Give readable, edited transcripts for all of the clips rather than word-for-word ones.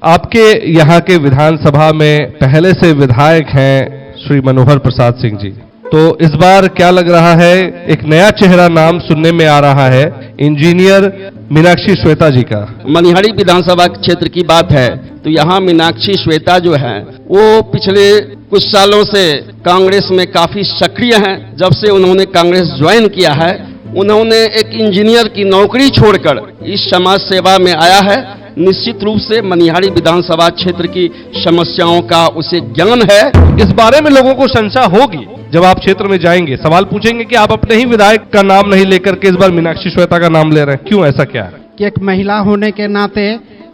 आपके यहाँ के विधानसभा में पहले से विधायक हैं श्री मनोहर प्रसाद सिंह जी, तो इस बार क्या लग रहा है, एक नया चेहरा नाम सुनने में आ रहा है इंजीनियर मीनाक्षी श्वेता जी का। मनिहारी विधानसभा क्षेत्र की बात है तो यहाँ मीनाक्षी श्वेता जो है वो पिछले कुछ सालों से कांग्रेस में काफी सक्रिय हैं। जब से उन्होंने कांग्रेस ज्वाइन किया है, उन्होंने एक इंजीनियर की नौकरी छोड़कर इस समाज सेवा में आया है। निश्चित रूप से मनिहारी विधानसभा क्षेत्र की समस्याओं का उसे ज्ञान है। इस बारे में लोगों को संशय होगी, जब आप क्षेत्र में जाएंगे सवाल पूछेंगे कि आप अपने ही विधायक का नाम नहीं लेकर के इस बार मीनाक्षी श्वेता का नाम ले रहे हैं, क्यों, ऐसा क्या है? कि एक महिला होने के नाते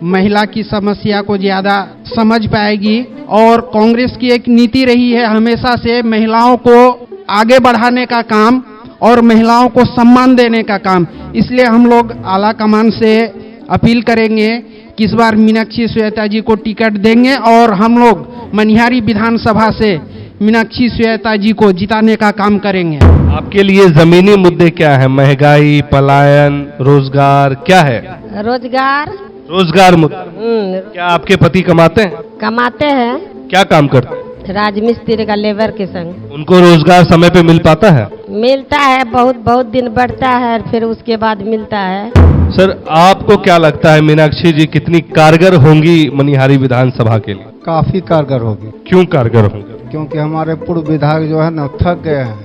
महिला की समस्या को ज्यादा समझ पाएगी, और कांग्रेस की एक नीति रही है हमेशा से महिलाओं को आगे बढ़ाने का काम और महिलाओं को सम्मान देने का काम। इसलिए हम लोग आला कमान से अपील करेंगे कि इस बार मीनाक्षी श्वेता जी को टिकट देंगे और हम लोग मनिहारी विधानसभा से मीनाक्षी श्वेता जी को जिताने का काम करेंगे। आपके लिए जमीनी मुद्दे क्या है? महंगाई, पलायन, रोजगार, क्या है? रोजगार मुद्दा। क्या आपके पति कमाते हैं? कमाते हैं। क्या काम करते हैं? राजमिस्त्री का लेबर के संग। उनको रोजगार समय पे मिल पाता है? मिलता है, बहुत दिन बढ़ता है, फिर उसके बाद मिलता है। सर, आपको क्या लगता है मीनाक्षी जी कितनी कारगर होंगी मनिहारी विधानसभा के लिए? काफी कारगर होगी। क्यों कारगर होंगी? क्योंकि हमारे पूर्व विधायक जो है ना थक गए हैं,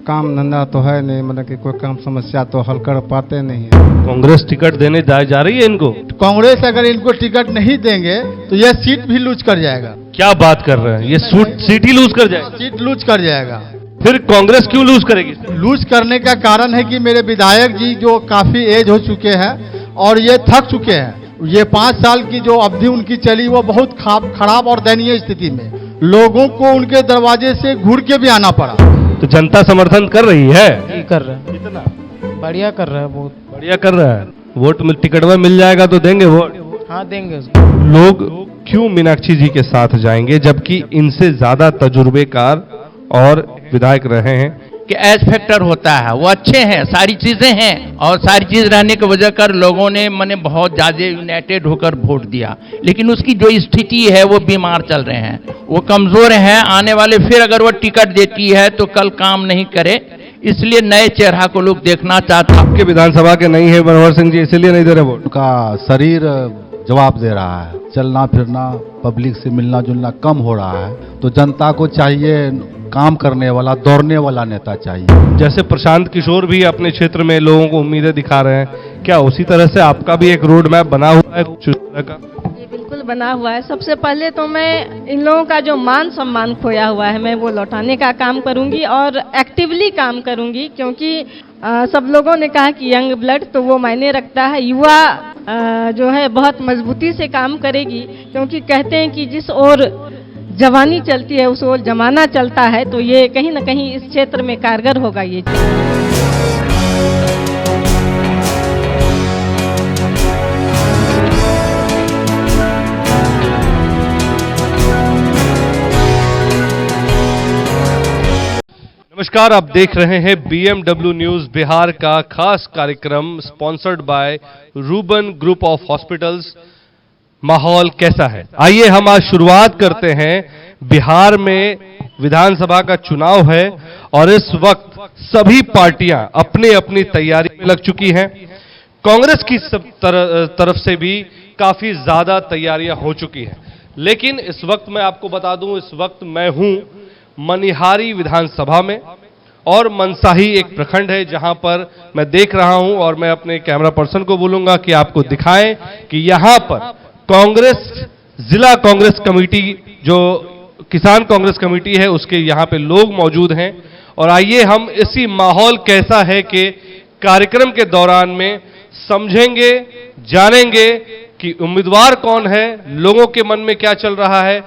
काम धंधा तो है नहीं, मतलब कि कोई काम समस्या तो हल कर पाते नहीं है। कांग्रेस टिकट देने जा रही है इनको? कांग्रेस अगर इनको टिकट नहीं देंगे तो यह सीट भी लूज कर जाएगा। क्या बात कर रहे हैं, ये सीट ही लूज कर जाएगा? सीट लूज कर जाएगा। फिर कांग्रेस क्यों लूज करेगी? लूज करने का कारण है कि मेरे विधायक जी जो काफी एज हो चुके हैं और ये थक चुके हैं। ये 5 साल की जो अवधि उनकी चली वो बहुत खराब और दयनीय स्थिति में, लोगों को उनके दरवाजे से घूर के भी आना पड़ा। तो जनता समर्थन कर रही है? कर रहा है, कितना बढ़िया कर रहा है, बहुत बढ़िया कर रहा है। वोट में टिकट में मिल जाएगा तो देंगे वोट? हाँ देंगे। लोग क्यों मीनाक्षी जी के साथ जाएंगे जबकि इनसे ज्यादा तजुर्बेकार और विधायक रहे हैं? कि एज फैक्टर होता है, वो अच्छे हैं, सारी चीजें हैं, और सारी चीज रहने की वजह कर लोगों ने मैंने बहुत ज्यादा यूनाइटेड होकर वोट दिया। लेकिन उसकी जो स्थिति है वो बीमार चल रहे हैं, वो कमजोर हैं। आने वाले फिर अगर वो टिकट देती है तो कल काम नहीं करे, इसलिए नए चेहरा को लोग देखना चाहते हैं। आपके विधानसभा के नहीं है मनोहर सिंह जी, इसीलिए नहीं दे रहे वोट? उनका शरीर जवाब दे रहा है, चलना फिरना, पब्लिक से मिलना जुलना कम हो रहा है, तो जनता को चाहिए काम करने वाला, दौड़ने वाला नेता चाहिए। जैसे प्रशांत किशोर भी अपने क्षेत्र में लोगों को उम्मीदें दिखा रहे हैं, क्या उसी तरह से आपका भी एक रोड मैप बना हुआ है कुछ तरह का? ये बिल्कुल बना हुआ है। सबसे पहले तो मैं इन लोगों का जो मान सम्मान खोया हुआ है, मैं वो लौटाने का काम करूंगी और एक्टिवली काम करूंगी, क्योंकि सब लोगों ने कहा कि यंग ब्लड तो वो मायने रखता है। युवा जो है बहुत मजबूती से काम करेगी, क्योंकि कहते हैं कि जिस ओर जवानी चलती है उस ओर जमाना चलता है, तो ये कहीं ना कहीं इस क्षेत्र में कारगर होगा ये। नमस्कार, आप देख रहे हैं BMW न्यूज बिहार का खास कार्यक्रम sponsored by Ruban group of hospitals. माहौल कैसा है? आइए हम आज शुरुआत करते हैं। बिहार में विधानसभा का चुनाव है और इस वक्त सभी पार्टियां अपनी अपनी तैयारी में लग चुकी हैं। कांग्रेस की तरफ से भी काफी ज्यादा तैयारियां हो चुकी हैं, लेकिन इस वक्त मैं आपको बता दूं, इस वक्त मैं हूं मनिहारी विधानसभा में, और मनसाही एक प्रखंड है जहां पर मैं देख रहा हूं, और मैं अपने कैमरा पर्सन को बोलूंगा कि आपको दिखाएं कि यहां पर कांग्रेस जिला कांग्रेस कमेटी, जो किसान कांग्रेस कमेटी है, उसके यहां पे लोग मौजूद हैं। और आइए हम इसी माहौल कैसा है कि कार्यक्रम के दौरान में समझेंगे, जानेंगे कि उम्मीदवार कौन है, लोगों के मन में क्या चल रहा है,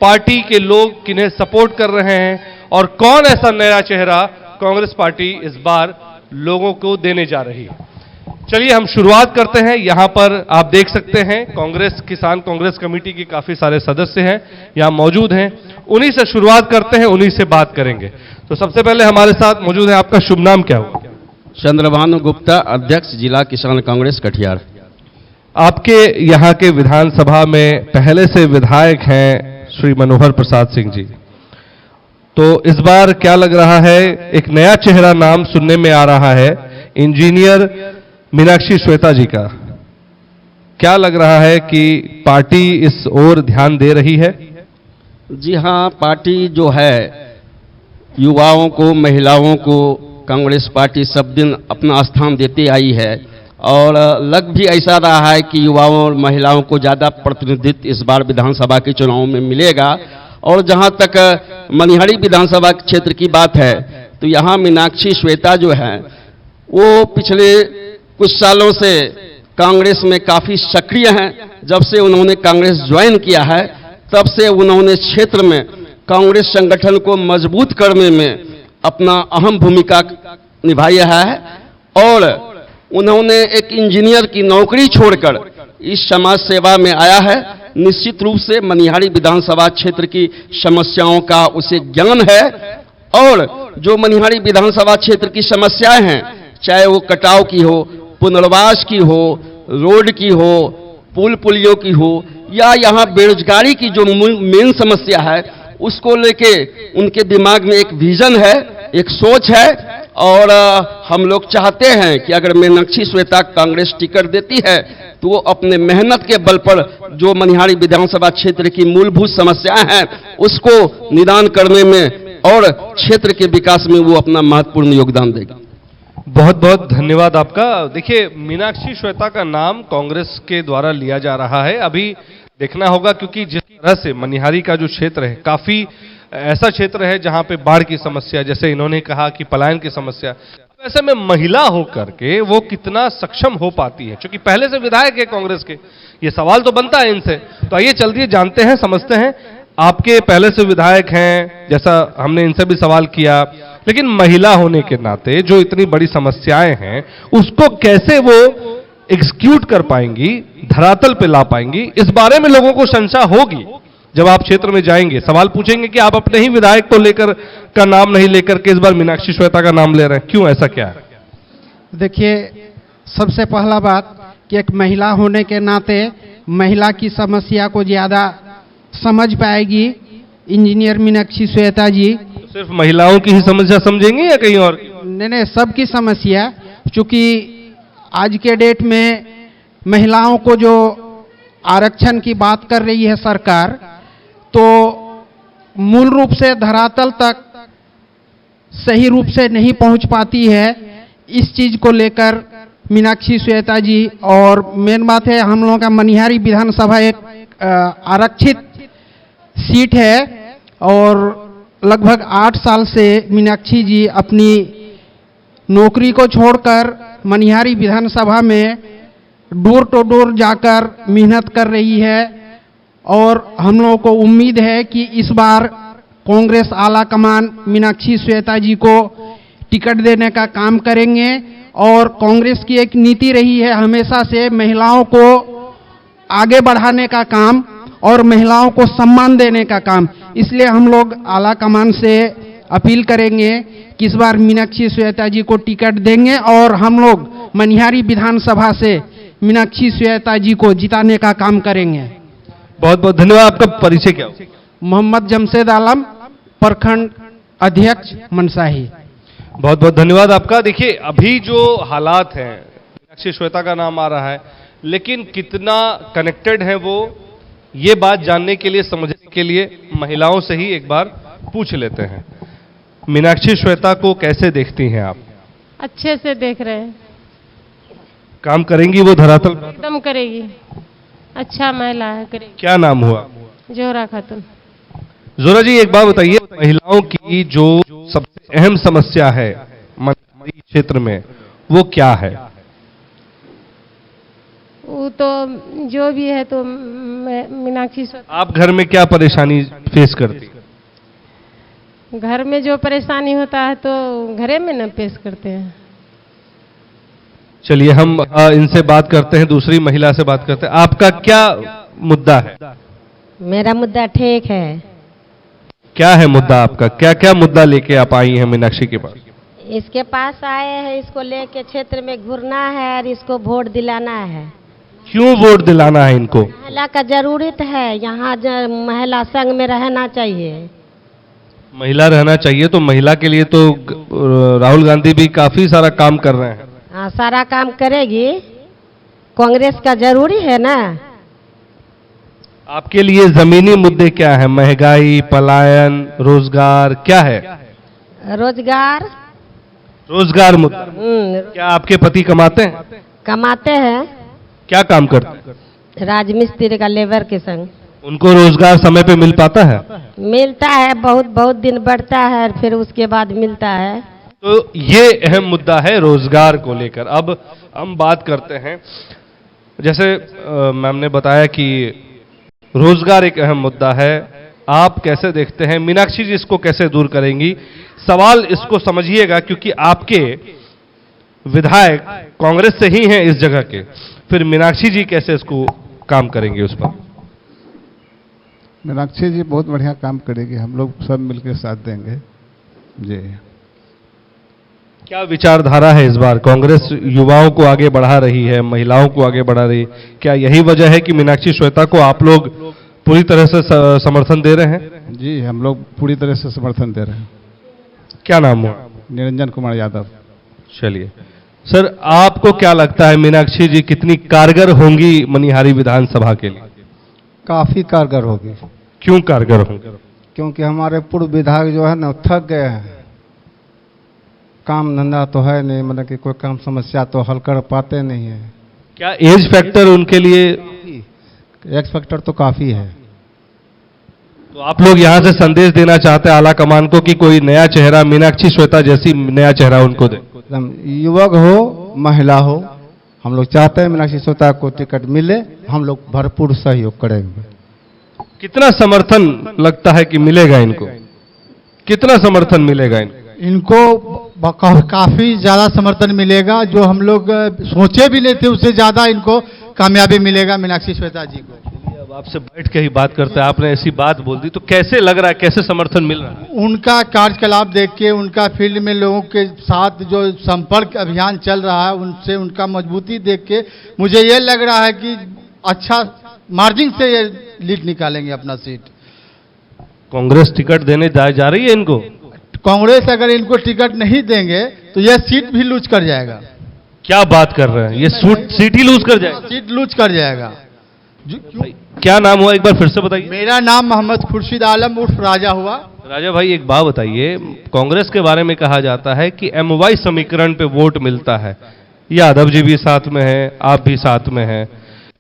पार्टी के लोग किन्हें सपोर्ट कर रहे हैं, और कौन ऐसा नया चेहरा कांग्रेस पार्टी इस बार लोगों को देने जा रही है। चलिए हम शुरुआत करते हैं। यहां पर आप देख सकते हैं कांग्रेस किसान कांग्रेस कमेटी के काफी सारे सदस्य हैं, यहां मौजूद हैं। उन्हीं से शुरुआत करते हैं, उन्हीं से बात करेंगे। तो सबसे पहले हमारे साथ मौजूद है, आपका शुभ नाम क्या हुआ? चंद्रभानु गुप्ता, अध्यक्ष जिला किसान कांग्रेस कटिहार। आपके यहाँ के विधानसभा में पहले से विधायक हैं श्री मनोहर प्रसाद सिंह जी, तो इस बार क्या लग रहा है, एक नया चेहरा नाम सुनने में आ रहा है, इंजीनियर मीनाक्षी श्वेता जी का। क्या लग रहा है कि पार्टी इस ओर ध्यान दे रही है? जी हाँ, पार्टी जो है युवाओं को, महिलाओं को कांग्रेस पार्टी सब दिन अपना स्थान देती आई है और लग भी ऐसा रहा है कि युवाओं और महिलाओं को ज़्यादा प्रतिनिधित्व इस बार विधानसभा के चुनाव में मिलेगा। और जहां तक मनिहारी विधानसभा क्षेत्र की बात है तो यहाँ मीनाक्षी श्वेता जो है वो पिछले कुछ सालों से कांग्रेस में काफ़ी सक्रिय हैं। जब से उन्होंने कांग्रेस ज्वाइन किया है तब से उन्होंने क्षेत्र में कांग्रेस संगठन को मजबूत करने में अपना अहम भूमिका निभाई है और उन्होंने एक इंजीनियर की नौकरी छोड़कर इस समाज सेवा में आया है। निश्चित रूप से मनिहारी विधानसभा क्षेत्र की समस्याओं का उसे ज्ञान है और जो मनिहारी विधानसभा क्षेत्र की समस्याएं हैं, चाहे वो कटाव की हो, पुनर्वास की हो, रोड की हो, पुल पुलियों की हो या यहाँ बेरोजगारी की जो मेन समस्या है उसको लेके उनके दिमाग में एक विजन है, एक सोच है और हम लोग चाहते हैं कि अगर मीनाक्षी श्वेता कांग्रेस टिकट देती है तो वो अपने मेहनत के बल पर जो मनिहारी विधानसभा क्षेत्र की मूलभूत समस्याएं हैं उसको निदान करने में और क्षेत्र के विकास में वो अपना महत्वपूर्ण योगदान देगी। बहुत बहुत धन्यवाद आपका। देखिए, मीनाक्षी श्वेता का नाम कांग्रेस के द्वारा लिया जा रहा है। अभी देखना होगा क्योंकि जिस तरह से मनिहारी का जो क्षेत्र है काफी ऐसा क्षेत्र है जहां पे बाढ़ की समस्या, जैसे इन्होंने कहा कि पलायन की समस्या, ऐसे में महिला होकर के वो कितना सक्षम हो पाती है, क्योंकि पहले से विधायक है कांग्रेस के, ये सवाल तो बनता है इनसे। तो आइए चलते जानते हैं, समझते हैं। आपके पहले से विधायक हैं, जैसा हमने इनसे भी सवाल किया, लेकिन महिला होने के नाते जो इतनी बड़ी समस्याएं हैं उसको कैसे वो एग्जीक्यूट कर पाएंगी, धरातल पे ला पाएंगी, इस बारे में लोगों को शंका होगी। जब आप क्षेत्र में जाएंगे सवाल पूछेंगे कि आप अपने ही विधायक को लेकर का नाम नहीं लेकर के इस बार मीनाक्षी श्वेता का नाम ले रहे हैं, क्यों, ऐसा क्या है? देखिए, सबसे पहला बात कि एक महिला होने के नाते महिला की समस्या को ज़्यादा समझ पाएगी इंजीनियर मीनाक्षी श्वेता जी। सिर्फ महिलाओं की ही समस्या समझेंगे या कहीं और? नहीं, सबकी समस्या, चूँकि आज के डेट में महिलाओं को जो आरक्षण की बात कर रही है सरकार, तो मूल रूप से धरातल तक सही रूप से नहीं पहुंच पाती है। इस चीज को लेकर मीनाक्षी श्वेता जी, और मेन बात है हम लोगों का मनिहारी विधानसभा एक आरक्षित सीट है और लगभग 8 साल से मीनाक्षी जी अपनी नौकरी को छोड़कर मनिहारी विधानसभा में डोर टू डोर जाकर मेहनत कर रही है और हम लोगों को उम्मीद है कि इस बार कांग्रेस आला कमान मीनाक्षी श्वेता जी को टिकट देने का काम करेंगे। और कांग्रेस की एक नीति रही है हमेशा से महिलाओं को आगे बढ़ाने का काम और महिलाओं को सम्मान देने का काम, इसलिए हम लोग आला कमान से अपील करेंगे कि इस बार मीनाक्षी श्वेता जी को टिकट देंगे और हम लोग मनिहारी विधानसभा से मीनाक्षी श्वेता जी को जिताने का काम करेंगे। बहुत बहुत धन्यवाद। आपका परिचय क्या हो? मोहम्मद जमशेद आलम, प्रखंड अध्यक्ष मनसाही। बहुत बहुत धन्यवाद आपका। देखिए, अभी जो हालात हैं, मीनाक्षी श्वेता का नाम आ रहा है, लेकिन कितना कनेक्टेड है वो, ये बात जानने के लिए, समझने के लिए महिलाओं से ही एक बार पूछ लेते हैं। मीनाक्षी श्वेता को कैसे देखती हैं आप? अच्छे से देख रहे हैं। काम करेंगी वो धरातल? एकदम करेगी, अच्छा महिला है, करेगी। क्या नाम हुआ? जोहरा खातून। जोहरा जी, एक बात बताइए, महिलाओं की जो सबसे अहम समस्या है मनिहारी क्षेत्र में वो क्या है? वो तो जो भी है तो मीनाक्षी श्वेता। आप घर में क्या परेशानी फेस करती? घर में जो परेशानी होता है तो घरे में न पेश करते हैं। चलिए हम इनसे बात करते हैं, दूसरी महिला से बात करते हैं। आपका क्या मुद्दा है? मेरा मुद्दा ठीक है। क्या है मुद्दा आपका? क्या क्या मुद्दा लेके आप आई हैं मीनाक्षी के पास? इसके पास आए हैं, इसको लेके क्षेत्र में घूरना है और इसको वोट दिलाना है। क्यों वोट दिलाना है इनको? महिला का जरूरत है, यहाँ महिला संघ में रहना चाहिए। महिला रहना चाहिए, तो महिला के लिए तो राहुल गांधी भी काफी सारा काम कर रहे हैं। हाँ, सारा काम करेगी, कांग्रेस का जरूरी है ना। आपके लिए जमीनी मुद्दे क्या है? महंगाई, पलायन, रोजगार, क्या है? रोजगार मुद्दा। क्या आपके पति कमाते हैं? कमाते हैं। क्या काम करते हैं? राजमिस्त्री का लेबर के संग। उनको रोजगार समय पे मिल पाता है? मिलता है, बहुत बहुत दिन बढ़ता है, फिर उसके बाद मिलता है। तो ये अहम मुद्दा है रोजगार को लेकर। अब हम बात करते हैं, जैसे मैम ने बताया कि रोजगार एक अहम मुद्दा है। आप कैसे देखते हैं? मीनाक्षी जी इसको कैसे दूर करेंगी? सवाल इसको समझिएगा, क्योंकि आपके विधायक कांग्रेस से ही हैं इस जगह के, फिर मीनाक्षी जी कैसे इसको काम करेंगे उस पर? मीनाक्षी जी बहुत बढ़िया काम करेगी, हम लोग सब मिलकर साथ देंगे जी। क्या विचारधारा है इस बार? कांग्रेस युवाओं को आगे बढ़ा रही है, महिलाओं को आगे बढ़ा रही है, क्या यही वजह है कि मीनाक्षी श्वेता को आप लोग पूरी तरह से समर्थन दे रहे हैं? जी, हम लोग पूरी तरह से समर्थन दे रहे हैं। क्या नाम हुआ? निरंजन कुमार यादव। चलिए सर, आपको क्या लगता है मीनाक्षी जी कितनी कारगर होंगी मनिहारी विधानसभा के लिए? काफी कारगर होगी। क्यों कारगर होंगी? क्योंकि हमारे पूर्व विधायक जो है ना थक गए हैं, काम धंधा तो है नहीं, मतलब कि कोई काम समस्या तो हल कर पाते नहीं है। क्या एज फैक्टर उनके लिए? एक्स फैक्टर तो काफी है। तो आप लोग यहाँ से संदेश देना चाहते हैं आला कमान को कि कोई नया चेहरा, मीनाक्षी श्वेता जैसी नया चेहरा उनको दे? युवक हो, महिला हो, हम लोग चाहते हैं मीनाक्षी श्वेता को टिकट मिले, हम लोग भरपूर सहयोग करेंगे। कितना समर्थन लगता है कि मिलेगा इनको? कितना समर्थन मिलेगा इनको काफी ज्यादा समर्थन मिलेगा, जो हम लोग सोचे भी नहीं थे उससे ज्यादा इनको कामयाबी मिलेगा मीनाक्षी श्वेता जी को। अब आपसे बैठ के ही बात करते हैं, आपने ऐसी बात बोल दी, तो कैसे लग रहा है, कैसे समर्थन मिल रहा है? उनका कार्यकलाप देख के, उनका फील्ड में लोगों के साथ जो संपर्क अभियान चल रहा है, उनसे उनका मजबूती देख के मुझे ये लग रहा है कि अच्छा मार्जिन से ये लीड निकालेंगे अपना सीट। कांग्रेस टिकट देने जा रही है इनको? कांग्रेस अगर इनको टिकट नहीं देंगे तो यह सीट भी लूज कर जाएगा। क्या बात कर रहे हैं? ये सीट ही लूज कर जाएगा? सीट लूज कर जाएगा। क्या नाम हुआ, एक बार फिर से बताइए। मेरा नाम मोहम्मद खुर्शीद आलम उर्फ राजा हुआ। राजा भाई, एक बात बताइए, कांग्रेस के बारे में कहा जाता है कि MY समीकरण पे वोट मिलता है। यादव जी भी साथ में है, आप भी साथ में हैं,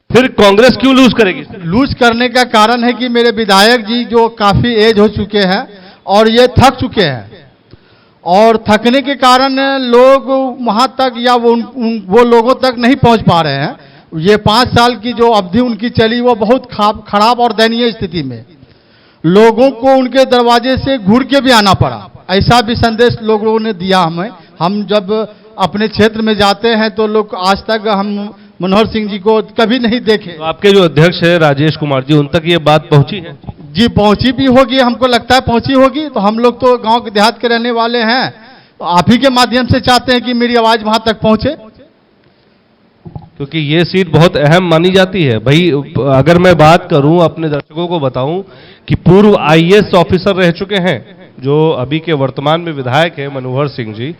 फिर कांग्रेस क्यों लूज करेगी? लूज करने का कारण है कि मेरे विधायक जी जो काफी एज हो चुके हैं और ये थक चुके हैं, और थकने के कारण लोग वहां तक या वो लोगों तक नहीं पहुंच पा रहे हैं। ये 5 साल की जो अवधि उनकी चली वो बहुत खराब और दयनीय स्थिति में, लोगों को उनके दरवाजे से घूर के भी आना पड़ा। ऐसा भी संदेश लोगों ने दिया हमें। हम जब अपने क्षेत्र में जाते हैं तो लोग आज तक हम मनोहर सिंह जी को कभी नहीं देखे। तो आपके जो अध्यक्ष है राजेश कुमार जी, उन तक ये बात पहुंची है? जी, पहुंची भी होगी, हमको लगता है पहुंची होगी। तो हम लोग तो गांव के देहात के रहने वाले हैं, तो आप ही के माध्यम से चाहते हैं कि मेरी आवाज वहां तक पहुंचे, क्योंकि ये सीट बहुत अहम मानी जाती है। भाई, अगर मैं बात करूं, अपने दर्शकों को बताऊं कि पूर्व IAS ऑफिसर रह चुके हैं, जो अभी के वर्तमान में विधायक है मनोहर सिंह जी,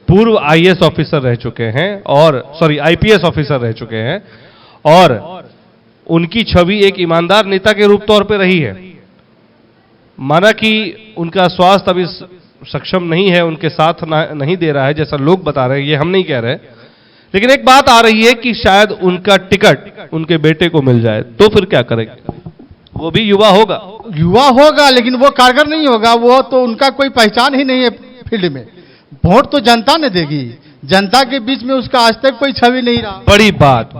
पूर्व IAS ऑफिसर रह चुके हैं, और IPS ऑफिसर रह चुके हैं, और उनकी छवि एक ईमानदार नेता के रूप तौर पे रही है। माना कि उनका स्वास्थ्य अभी सक्षम नहीं है, उनके साथ नहीं दे रहा है जैसा लोग बता रहे हैं, ये हम नहीं कह रहे, लेकिन एक बात आ रही है कि शायद उनका टिकट उनके बेटे को मिल जाए, तो फिर क्या करेंगे? वो भी युवा होगा, लेकिन वो कारगर नहीं होगा। वो तो उनका कोई पहचान ही नहीं है फील्ड में। वोट तो जनता ने देगी, जनता के बीच में उसका आज तक कोई छवि नहीं रहा।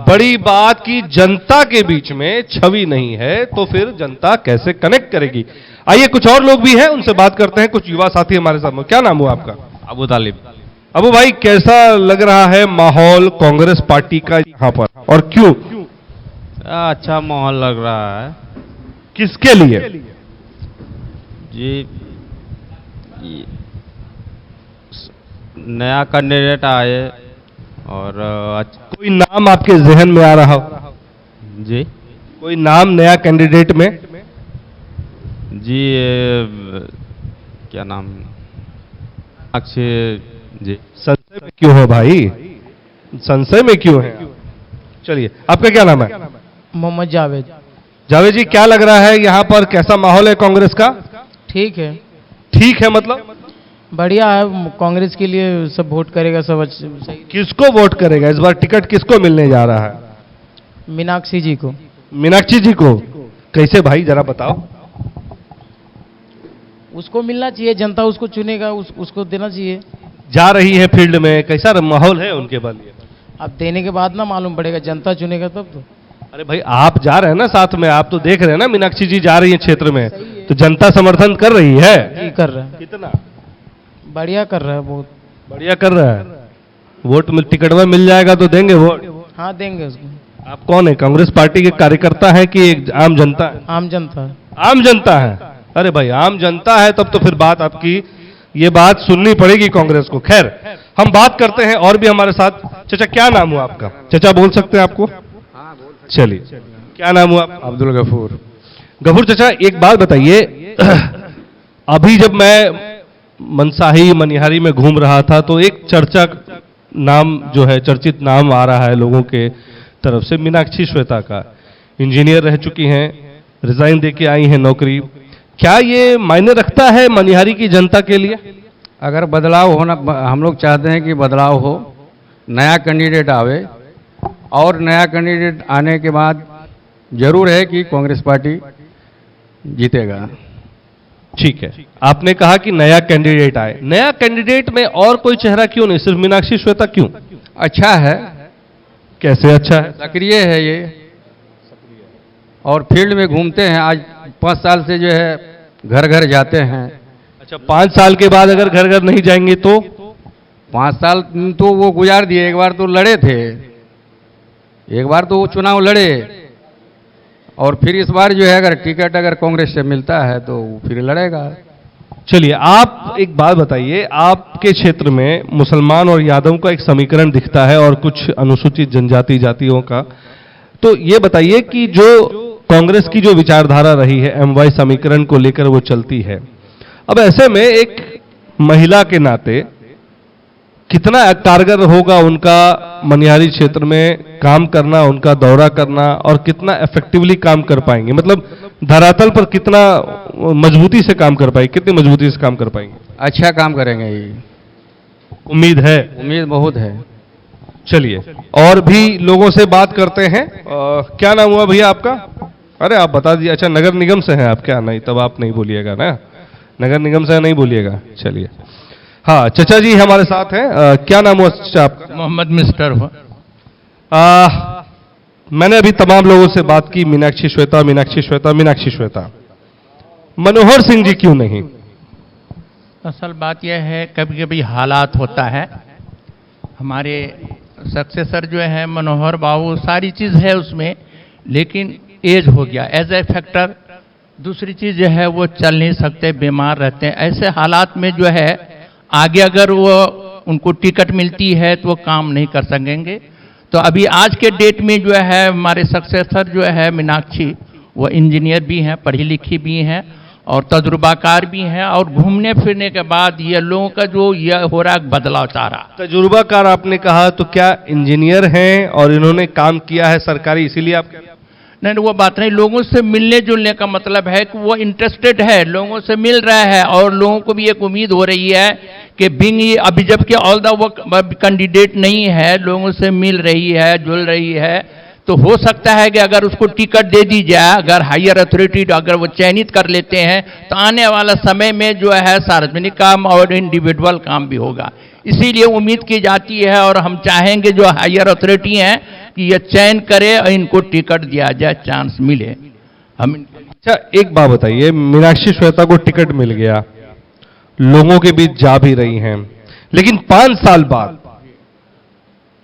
बड़ी बात कि जनता के बीच में छवि नहीं है, तो फिर जनता कैसे कनेक्ट करेगी? आइए कुछ और लोग भी हैं, उनसे बात करते हैं। कुछ युवा साथी हमारे साथ। क्या नाम हुआ आपका? अबू तालिब। अबू भाई, कैसा लग रहा है माहौल कांग्रेस पार्टी का यहाँ पर, और क्यों? अच्छा माहौल लग रहा है। किसके लिए? जी, नया कैंडिडेट आए, और कोई नाम आपके जहन में आ रहा हो? जी कोई नाम नया कैंडिडेट में? जी क्या नाम, अक्षय जी। संशय में क्यों हो भाई, संशय में क्यों है? चलिए, आपका क्या नाम है? मोहम्मद जावेद। जावेद जी, क्या लग रहा है यहाँ पर, कैसा माहौल है कांग्रेस का? ठीक है। ठीक है मतलब? बढ़िया है, कांग्रेस के लिए सब वोट करेगा, सब सही। किसको वोट करेगा इस बार? टिकट किसको मिलने जा रहा है? मीनाक्षी जी को। मीनाक्षी जी को? कैसे भाई, जरा बताओ। उसको मिलना चाहिए, जनता उसको चुनेगा, उसको देना चाहिए। जा रही है फील्ड में, कैसा माहौल है उनके लिए? अब देने के बाद ना मालूम पड़ेगा, जनता चुनेगा तब तो। अरे भाई, आप जा रहे हैं ना साथ में, आप तो देख रहे हैं ना मीनाक्षी जी जा रही है क्षेत्र में, तो जनता समर्थन कर रही है? जी कर रहा है। कितना बढ़िया कर रहा है, बहुत बढ़िया कर रहा है। वोट में टिकट में मिल जाएगा तो देंगे वोट? हाँ देंगे उसको। आप कौन है, कांग्रेस पार्टी के कार्यकर्ता है कि एक आम जनता है? आम जनता है। आम जनता है? अरे भाई, आम जनता है तब तो फिर बात आपकी, ये बात सुननी पड़ेगी कांग्रेस को। खैर, हम बात करते हैं और भी हमारे साथ। चाचा, क्या नाम हुआ आपका? चाचा बोल सकते हैं आपको? चलिए, क्या नाम हुआ? अब्दुल गफूर। गफूर चाचा, एक बात बताइए, अभी जब मैं मनसाही मनिहारी में घूम रहा था तो एक चर्चा नाम जो है, चर्चित नाम आ रहा है लोगों के तरफ से, मीनाक्षी श्वेता का। इंजीनियर रह चुकी हैं, रिजाइन देके आई हैं नौकरी। क्या ये मायने रखता है मनिहारी की जनता के लिए? अगर बदलाव होना, हम लोग चाहते हैं कि बदलाव हो, नया कैंडिडेट आवे, और नया कैंडिडेट आने के बाद जरूर है कि कांग्रेस पार्टी जीतेगा। ठीक है, आपने कहा कि नया कैंडिडेट आए। नया कैंडिडेट में और कोई चेहरा क्यों नहीं, सिर्फ मीनाक्षी श्वेता क्यों? अच्छा है। कैसे अच्छा है? सक्रिय है ये, और फील्ड में घूमते हैं। आज 5 साल से जो है घर घर जाते हैं। अच्छा, 5 साल के बाद अगर घर घर नहीं जाएंगे तो? 5 साल तो वो गुजार दिए, एक बार तो लड़े थे, एक बार तो वो चुनाव लड़े, और फिर इस बार जो है अगर टिकट अगर कांग्रेस से मिलता है तो फिर लड़ेगा। चलिए, आप एक बात बताइए, आपके क्षेत्र में मुसलमान और यादव का एक समीकरण दिखता है और कुछ अनुसूचित जनजाति जातियों का, तो ये बताइए कि जो कांग्रेस की जो विचारधारा रही है, MY समीकरण को लेकर वो चलती है, अब ऐसे में एक महिला के नाते कितना कारगर होगा उनका मनिहारी क्षेत्र में काम करना, उनका दौरा करना, और कितना इफेक्टिवली काम कर पाएंगे? मतलब धरातल पर कितना मजबूती से काम कर पाएंगे, कितनी मजबूती से काम कर पाएंगे? अच्छा काम करेंगे, ये उम्मीद है? उम्मीद बहुत है। चलिए, और भी लोगों से बात करते हैं। क्या नाम हुआ भैया आपका? अरे आप बता दीजिए। अच्छा, नगर निगम से हैं आप क्या? नहीं, तब आप नहीं बोलिएगा ना, नगर निगम से नहीं बोलिएगा। चलिए, हाँ, चचा जी हमारे साथ हैं। क्या नाम हुआ चचा आपका? मोहम्मद मिस्टर हो। मैंने अभी तमाम लोगों से बात की, मीनाक्षी श्वेता, मीनाक्षी श्वेता, मीनाक्षी श्वेता। मनोहर सिंह जी क्यों नहीं? असल बात यह है, कभी कभी हालात होता है। हमारे सक्सेसर जो है मनोहर बाबू, सारी चीज़ है उसमें, लेकिन एज हो गया एज ए फैक्टर। दूसरी चीज़ जो है वो चल नहीं सकते, बीमार रहते हैं। ऐसे हालात में जो है आगे अगर वो उनको टिकट मिलती है तो वो काम नहीं कर सकेंगे। तो अभी आज के डेट में जो है हमारे सक्सेसर जो है मीनाक्षी, वो इंजीनियर भी हैं, पढ़ी लिखी भी हैं और तजुर्बाकार भी हैं, और घूमने फिरने के बाद ये लोगों का जो ये हो रहा है बदलाव चाह रहा। तजुर्बाकार आपने कहा, तो क्या इंजीनियर हैं और इन्होंने काम किया है सरकारी, इसीलिए आप? नहीं, वो बात नहीं। लोगों से मिलने जुलने का मतलब है कि वो इंटरेस्टेड है, लोगों से मिल रहा है, और लोगों को भी एक उम्मीद हो रही है कि बिंग अभी जबकि ऑल द वो कैंडिडेट नहीं है, लोगों से मिल रही है, जुल रही है, तो हो सकता है कि अगर उसको टिकट दे दी जाए, अगर हायर अथॉरिटी अगर वो चयनित कर लेते हैं, तो आने वाला समय में जो है सार्वजनिक काम और इंडिविजुअल काम भी होगा। इसीलिए उम्मीद की जाती है, और हम चाहेंगे जो हायर अथॉरिटी हैं कि ये चयन करे और इनको टिकट दिया जाए, चांस मिले हम। अच्छा, एक बात बताइए, मीनाक्षी श्वेता को टिकट मिल गया, लोगों के बीच जा भी रही हैं, लेकिन 5 साल बाद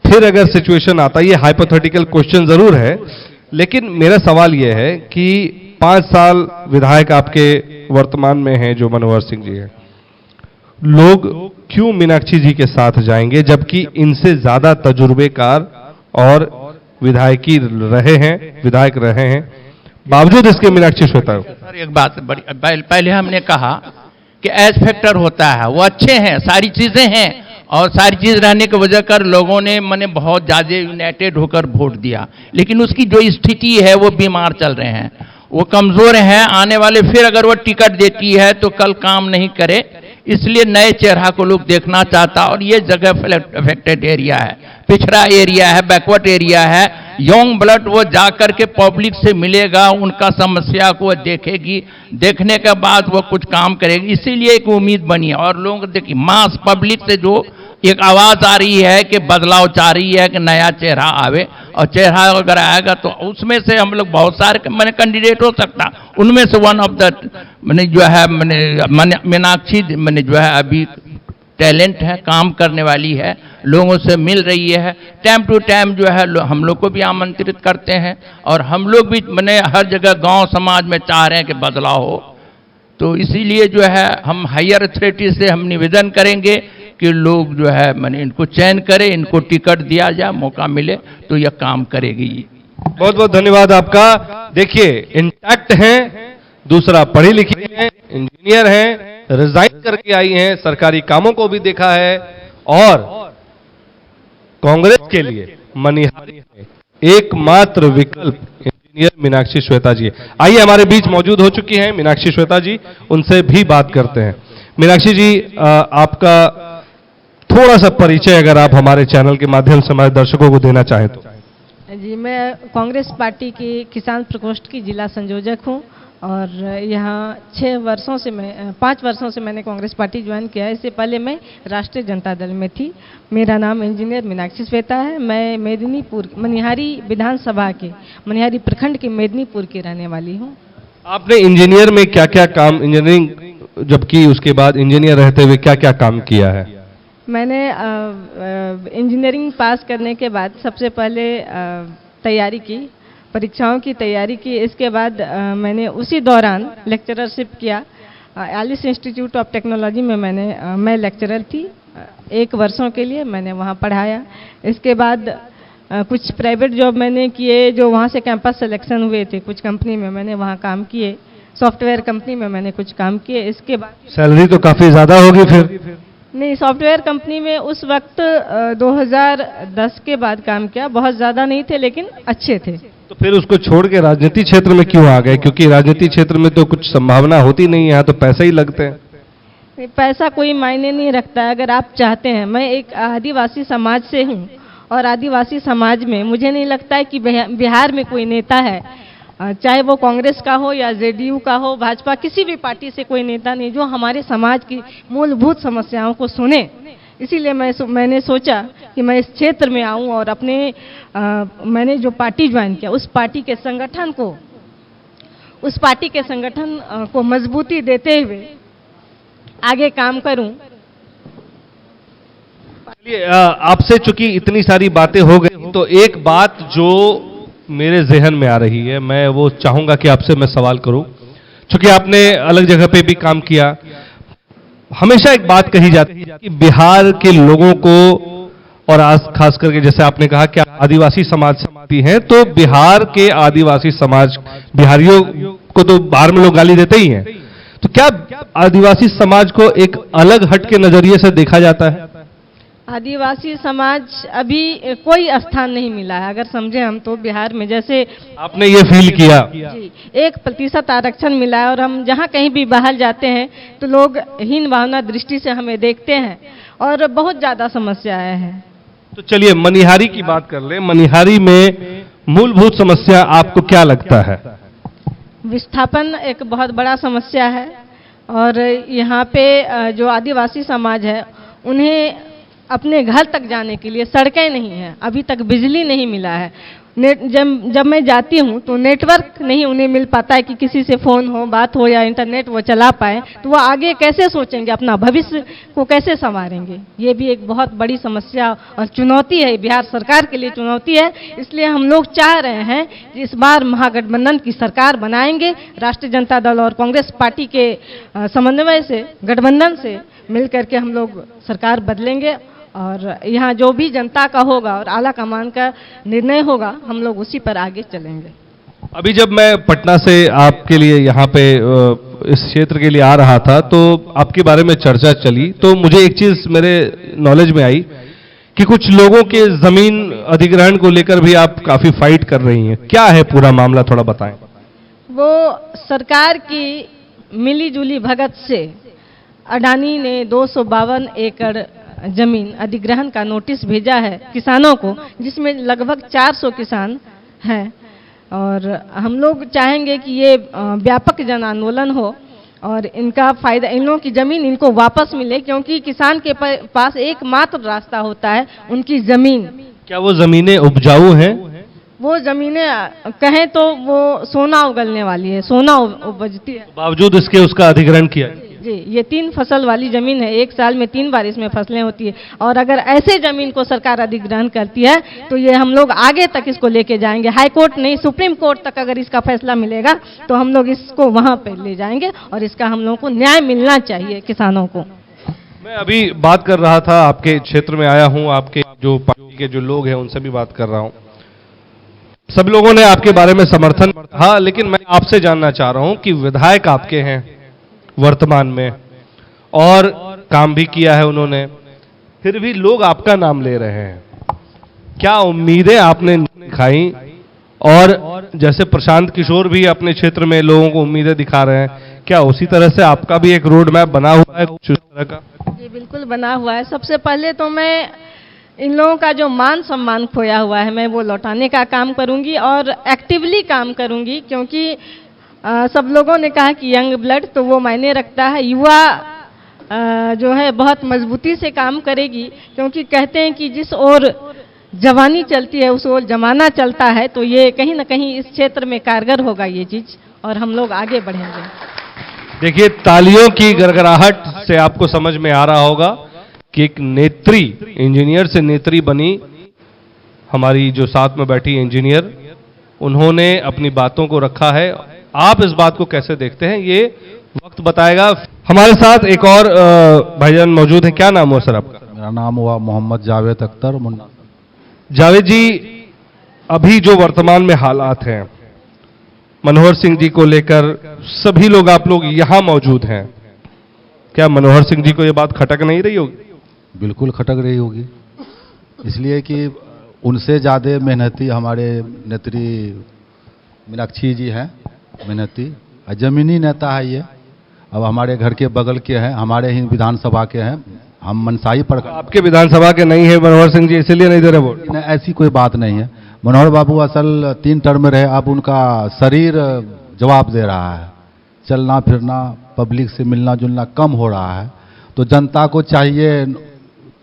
फिर अगर सिचुएशन आता, ये हाइपोथेटिकल क्वेश्चन जरूर है, लेकिन मेरा सवाल यह है कि 5 साल विधायक आपके वर्तमान में हैं जो मनोहर सिंह जी हैं, लोग क्यों मीनाक्षी जी के साथ जाएंगे, जबकि इनसे ज्यादा तजुर्बेकार और विधायक रहे हैं, बावजूद इसके मीनाक्षी श्वेता सर एक बात बड़ी पहले हमने कहा कि एज फैक्टर होता है, वो अच्छे हैं, सारी चीजें हैं, और सारी चीज रहने की वजह कर लोगों ने मैंने बहुत ज्यादा यूनाइटेड होकर वोट दिया, लेकिन उसकी जो स्थिति है वो बीमार चल रहे हैं, वो कमजोर हैं। आने वाले फिर अगर वो टिकट देती है तो कल काम नहीं करे, इसलिए नए चेहरा को लोग देखना चाहता। और ये जगह अफेक्टेड एरिया है, पिछड़ा एरिया है, बैकवर्ड एरिया है। यंग ब्लड वो जा करके पब्लिक से मिलेगा, उनका समस्या को वो देखेगी, देखने के बाद वो कुछ काम करेगी, इसीलिए एक उम्मीद बनी है। और लोग देखिए मास पब्लिक से जो एक आवाज आ रही है कि बदलाव चाह रही है कि नया चेहरा आवे, और चेहरा अगर आएगा तो उसमें से हम लोग बहुत सारे मैंने कैंडिडेट हो सकता, उनमें से वन ऑफ द मैंने जो है मैंने मीनाक्षी मैंने जो है अभी टैलेंट है, काम करने वाली है, लोगों से मिल रही है, टाइम टू टाइम जो है हम लोग को भी आमंत्रित करते हैं, और हम लोग भी मैंने हर जगह गांव समाज में चाह रहे हैं कि बदलाव हो। तो इसीलिए जो है हम हायर अथॉरिटी से हम निवेदन करेंगे कि लोग जो है मैंने इनको चयन करें, इनको टिकट दिया जाए, मौका मिले तो यह काम करेगी। बहुत बहुत धन्यवाद आपका। देखिए इंटैक्ट हैं, दूसरा पढ़ी लिखी हैं, इंजीनियर हैं, रिजाइन करके आई हैं, सरकारी कामों को भी देखा है, और कांग्रेस के लिए मनिहारी एकमात्र विकल्प इंजीनियर मीनाक्षी श्वेता जी। आइए हमारे बीच मौजूद हो चुकी हैं मीनाक्षी श्वेता जी, उनसे भी बात करते हैं। मीनाक्षी जी, आपका थोड़ा सा परिचय अगर आप हमारे चैनल के माध्यम से हमारे दर्शकों को देना चाहें तो। जी, मैं कांग्रेस पार्टी की किसान प्रकोष्ठ की जिला संयोजक हूं, और यहाँ 5 वर्षों से मैंने कांग्रेस पार्टी ज्वाइन किया है। इससे पहले मैं राष्ट्रीय जनता दल में थी। मेरा नाम इंजीनियर मीनाक्षी श्वेता है। मैं मेदिनीपुर मनिहारी विधानसभा के मनिहारी प्रखंड के मेदिनीपुर की रहने वाली हूँ। आपने इंजीनियर में क्या क्या काम, इंजीनियरिंग जब की उसके बाद इंजीनियर रहते हुए क्या क्या काम किया है? मैंने इंजीनियरिंग पास करने के बाद सबसे पहले तैयारी की, परीक्षाओं की तैयारी की। इसके बाद मैंने उसी दौरान लेक्चररशिप किया। एलिस इंस्टीट्यूट ऑफ टेक्नोलॉजी में मैं लेक्चरर थी। 1 वर्षों के लिए मैंने वहाँ पढ़ाया। इसके बाद कुछ प्राइवेट जॉब मैंने किए, जो वहाँ से कैंपस सिलेक्शन हुए थे, कुछ कंपनी में मैंने वहाँ काम किए, सॉफ्टवेयर कंपनी में मैंने कुछ काम किए। इसके बाद सैलरी तो काफ़ी ज़्यादा होगी फिर? नहीं, सॉफ्टवेयर कंपनी में उस वक्त 2010 के बाद काम किया, बहुत ज़्यादा नहीं थे लेकिन अच्छे थे। तो फिर उसको छोड़ के राजनीति क्षेत्र में क्यों आ गए? क्योंकि राजनीति क्षेत्र में तो कुछ संभावना होती नहीं है, यहाँ तो पैसे ही लगते हैं। पैसा कोई मायने नहीं रखता है अगर आप चाहते हैं। मैं एक आदिवासी समाज से हूँ, और आदिवासी समाज में मुझे नहीं लगता है कि बिहार में कोई नेता है, चाहे वो कांग्रेस का हो या जेडीयू का हो, भाजपा, किसी भी पार्टी से कोई नेता नहीं जो हमारे समाज की मूलभूत समस्याओं को सुने। इसीलिए मैंने सोचा कि मैं इस क्षेत्र में आऊं, और मैंने जो पार्टी ज्वाइन किया उस पार्टी के संगठन को मजबूती देते हुए आगे काम करूं। चलिए, आपसे चूंकि इतनी सारी बातें हो गई, तो एक बात जो मेरे जहन में आ रही है, मैं वो चाहूंगा कि आपसे मैं सवाल करूं। चूंकि आपने अलग जगह पे भी काम किया, हमेशा एक बात कही जाती है कि बिहार के लोगों को, और खास करके जैसे आपने कहा कि आदिवासी समाज से हैं, तो बिहार के आदिवासी समाज, बिहारियों को तो बाहर में लोग गाली देते ही हैं, तो क्या आदिवासी समाज को एक अलग हट के नजरिए से देखा जाता है? आदिवासी समाज अभी कोई स्थान नहीं मिला है, अगर समझे हम तो बिहार में। जैसे आपने ये फील किया? जी, 1% आरक्षण मिला है, और हम जहाँ कहीं भी बाहर जाते हैं तो लोग हीन भावना दृष्टि से हमें देखते हैं, और बहुत ज़्यादा समस्याएं हैं। तो चलिए मनिहारी की बात कर ले। मनिहारी में मूलभूत समस्या आपको क्या लगता है? विस्थापन एक बहुत बड़ा समस्या है, और यहाँ पे जो आदिवासी समाज है उन्हें अपने घर तक जाने के लिए सड़कें नहीं हैं, अभी तक बिजली नहीं मिला है। जब मैं जाती हूँ तो नेटवर्क नहीं उन्हें मिल पाता है कि किसी से फ़ोन हो, बात हो, या इंटरनेट वो चला पाए, तो वो आगे कैसे सोचेंगे, अपना भविष्य को कैसे संवारेंगे। ये भी एक बहुत बड़ी समस्या और चुनौती है, बिहार सरकार के लिए चुनौती है। इसलिए हम लोग चाह रहे हैं कि इस बार महागठबंधन की सरकार बनाएंगे, राष्ट्रीय जनता दल और कांग्रेस पार्टी के समन्वय से, गठबंधन से मिल करके हम लोग सरकार बदलेंगे, और यहाँ जो भी जनता का होगा और आला कमान का निर्णय होगा, हम लोग उसी पर आगे चलेंगे। अभी जब मैं पटना से आपके लिए यहाँ पे इस क्षेत्र के लिए आ रहा था तो आपके बारे में चर्चा चली, तो मुझे एक चीज मेरे नॉलेज में आई कि कुछ लोगों के जमीन अधिग्रहण को लेकर भी आप काफी फाइट कर रही हैं। क्या है पूरा मामला, थोड़ा बताएं। वो सरकार की मिली जुली भगत से अडानी ने 252 एकड़ जमीन अधिग्रहण का नोटिस भेजा है किसानों को, जिसमें लगभग 400 किसान हैं। और हम लोग चाहेंगे कि ये व्यापक जन आंदोलन हो और इनका फायदा, इन लोगों की जमीन इनको वापस मिले, क्योंकि किसान के पास एकमात्र रास्ता होता है उनकी जमीन। क्या वो जमीनें उपजाऊ हैं? वो जमीनें कहें तो वो सोना उगलने वाली है, सोना उपजती है। बावजूद इसके उसका अधिग्रहण किया जी, ये 3 फसल वाली जमीन है, एक साल में 3 बार इसमें फसलें होती है। और अगर ऐसे जमीन को सरकार अधिग्रहण करती है तो ये हम लोग आगे तक इसको लेके जाएंगे, हाई कोर्ट नहीं सुप्रीम कोर्ट तक अगर इसका फैसला मिलेगा तो हम लोग इसको वहां पे ले जाएंगे और इसका हम लोगों को न्याय मिलना चाहिए किसानों को। मैं अभी बात कर रहा था, आपके क्षेत्र में आया हूं, आपके जो पार्टी के जो लोग हैं उनसे भी बात कर रहा हूं। सब लोगों ने आपके बारे में समर्थन कहा, लेकिन मैं आपसे जानना चाह रहा हूं कि विधायक आपके हैं वर्तमान में और काम भी किया है उन्होंने, फिर भी लोग आपका नाम ले रहे हैं। क्या उम्मीदें आपने दिखाई? और जैसे प्रशांत किशोर भी अपने क्षेत्र में लोगों को उम्मीदें दिखा रहे हैं, क्या उसी तरह से आपका भी एक रोड मैप बना हुआ है कुछ इस तरह का? जी बिल्कुल बना हुआ है। सबसे पहले तो मैं इन लोगों का जो मान सम्मान खोया हुआ है मैं वो लौटाने का काम करूंगी और एक्टिवली काम करूंगी, क्योंकि सब लोगों ने कहा कि यंग ब्लड तो वो मायने रखता है। युवा जो है बहुत मजबूती से काम करेगी, क्योंकि कहते हैं कि जिस ओर जवानी चलती है उस ओर जमाना चलता है। तो ये कहीं ना कहीं इस क्षेत्र में कारगर होगा ये चीज और हम लोग आगे बढ़ेंगे। देखिए, तालियों की गड़गड़ाहट से आपको समझ में आ रहा होगा कि एक नेत्री, इंजीनियर से नेत्री बनी हमारी जो साथ में बैठी इंजीनियर, उन्होंने अपनी बातों को रखा है। आप इस बात को कैसे देखते हैं ये वक्त बताएगा। हमारे साथ एक और भाईजान मौजूद है। क्या नाम हुआ सर आपका? मेरा नाम हुआ मोहम्मद जावेद अख्तर मुन्ना। जावेद जी, अभी जो वर्तमान में हालात हैं मनोहर सिंह जी को लेकर, सभी लोग आप लोग यहाँ मौजूद हैं, क्या मनोहर सिंह जी को ये बात खटक नहीं रही होगी? बिल्कुल खटक रही होगी, इसलिए कि उनसे ज़्यादा मेहनती हमारे नेत्री मीनाक्षी जी हैं, मेहनती ज़मीनी नेता है ये। अब हमारे घर के बगल के हैं, हमारे ही विधानसभा के हैं, हम मनसाई पर। आपके विधानसभा के नहीं है मनोहर सिंह जी, इसीलिए नहीं दे रहे वोट? ऐसी कोई बात नहीं है। मनोहर बाबू असल 3 टर्म रहे, अब उनका शरीर जवाब दे रहा है, चलना फिरना पब्लिक से मिलना जुलना कम हो रहा है। तो जनता को चाहिए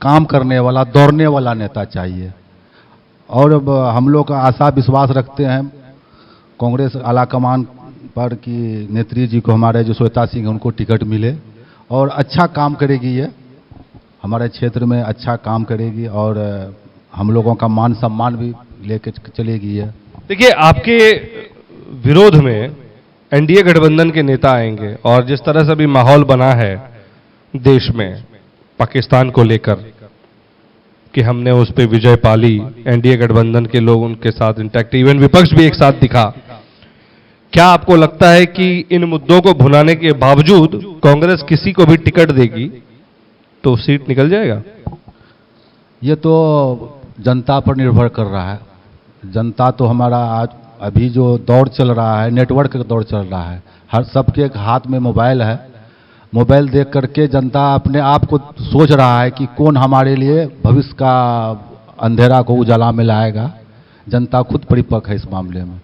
काम करने वाला, दौड़ने वाला नेता चाहिए। और हम लोग का आशा विश्वास रखते हैं कांग्रेस आलाकमान पर कि नेत्री जी को, हमारे जो श्वेता सिंह हैं उनको टिकट मिले और अच्छा काम करेगी, ये हमारे क्षेत्र में अच्छा काम करेगी और हम लोगों का मान सम्मान भी लेके चलेगी ये। देखिए, आपके विरोध में एनडीए गठबंधन के नेता आएंगे और जिस तरह से अभी माहौल बना है देश में पाकिस्तान को लेकर कि हमने उस पे विजय पाली, एनडीए गठबंधन के लोग उनके साथ इंटैक्ट, इवन विपक्ष भी एक साथ दिखा, क्या आपको लगता है कि इन मुद्दों को भुनाने के बावजूद कांग्रेस किसी को भी टिकट देगी तो सीट निकल जाएगा? ये तो जनता पर निर्भर कर रहा है। जनता तो हमारा आज अभी जो दौर चल रहा है, नेटवर्क का दौर चल रहा है, हर सबके हाथ में मोबाइल है। मोबाइल देख करके जनता अपने आप को सोच रहा है कि कौन हमारे लिए भविष्य का अंधेरा को उजाला में लाएगा। जनता खुद परिपक्व है इस मामले में।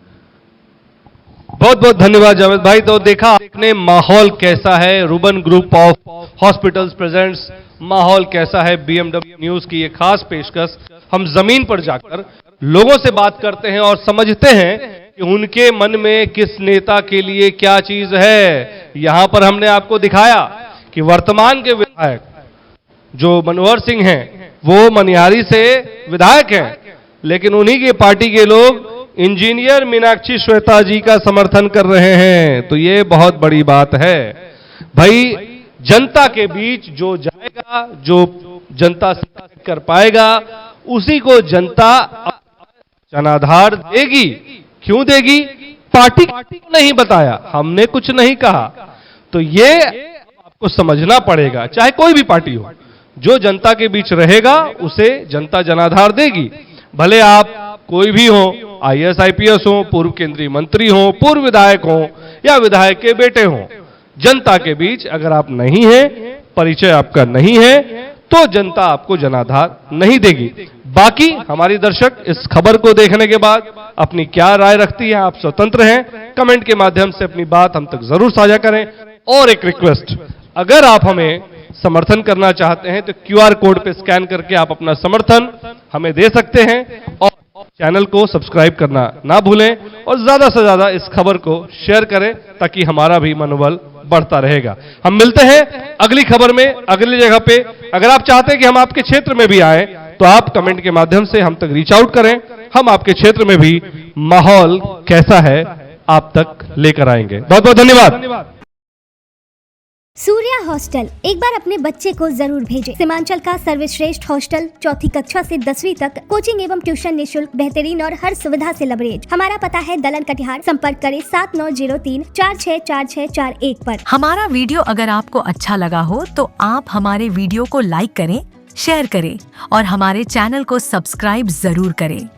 बहुत बहुत धन्यवाद जावेद भाई। तो देखा आपने माहौल कैसा है, Ruban group of hospitals presents माहौल कैसा है। बीएमडब्ल्यू न्यूज की ये खास पेशकश, हम जमीन पर जाकर लोगों से बात करते हैं और समझते हैं कि उनके मन में किस नेता के लिए क्या चीज है। यहां पर हमने आपको दिखाया कि वर्तमान के विधायक जो मनोहर सिंह हैं वो मनिहारी से विधायक हैं, लेकिन उन्हीं की पार्टी के लोग इंजीनियर मीनाक्षी श्वेता जी का समर्थन कर रहे हैं। तो ये बहुत बड़ी बात है भाई। जनता के बीच जो जाएगा, जो जनता से कर पाएगा, उसी को जनता जनाधार देगी। क्यों देगी? पार्टी को नहीं बताया, हमने कुछ नहीं कहा। तो ये आपको समझना पड़ेगा, चाहे कोई भी पार्टी हो, जो जनता के बीच रहेगा उसे जनता जनाधार देगी। भले आप कोई भी हो, IAS IPS हो, पूर्व केंद्रीय मंत्री हो, पूर्व विधायक हो या विधायक के बेटे हो, जनता के बीच अगर आप नहीं हैं, परिचय आपका नहीं है, तो जनता आपको जनाधार नहीं देगी। बाकी हमारी दर्शक इस खबर को देखने के बाद अपनी क्या राय रखती है, आप स्वतंत्र हैं, कमेंट के माध्यम से अपनी बात हम तक जरूर साझा करें। और एक रिक्वेस्ट, अगर आप हमें समर्थन करना चाहते हैं तो QR कोड पे स्कैन करके आप अपना समर्थन हमें दे सकते हैं, और चैनल को सब्सक्राइब करना ना भूलें, और ज्यादा से ज्यादा इस खबर को शेयर करें ताकि हमारा भी मनोबल बढ़ता रहेगा। हम मिलते हैं अगली खबर में, अगली जगह पे। अगर आप चाहते हैं कि हम आपके क्षेत्र में भी आए तो आप कमेंट के माध्यम से हम तक रीच आउट करें, हम आपके क्षेत्र में भी माहौल कैसा है आप तक लेकर आएंगे। बहुत बहुत धन्यवाद। सूर्या हॉस्टल, एक बार अपने बच्चे को जरूर भेजें। सीमांचल का सर्वश्रेष्ठ हॉस्टल, 4ठी कक्षा से 10वीं तक, कोचिंग एवं ट्यूशन निःशुल्क, बेहतरीन और हर सुविधा से लबरेज। हमारा पता है दलन कटिहार। संपर्क करें 7903464641 पर। हमारा वीडियो अगर आपको अच्छा लगा हो तो आप हमारे वीडियो को लाइक करें, शेयर करें और हमारे चैनल को सब्सक्राइब जरूर करें।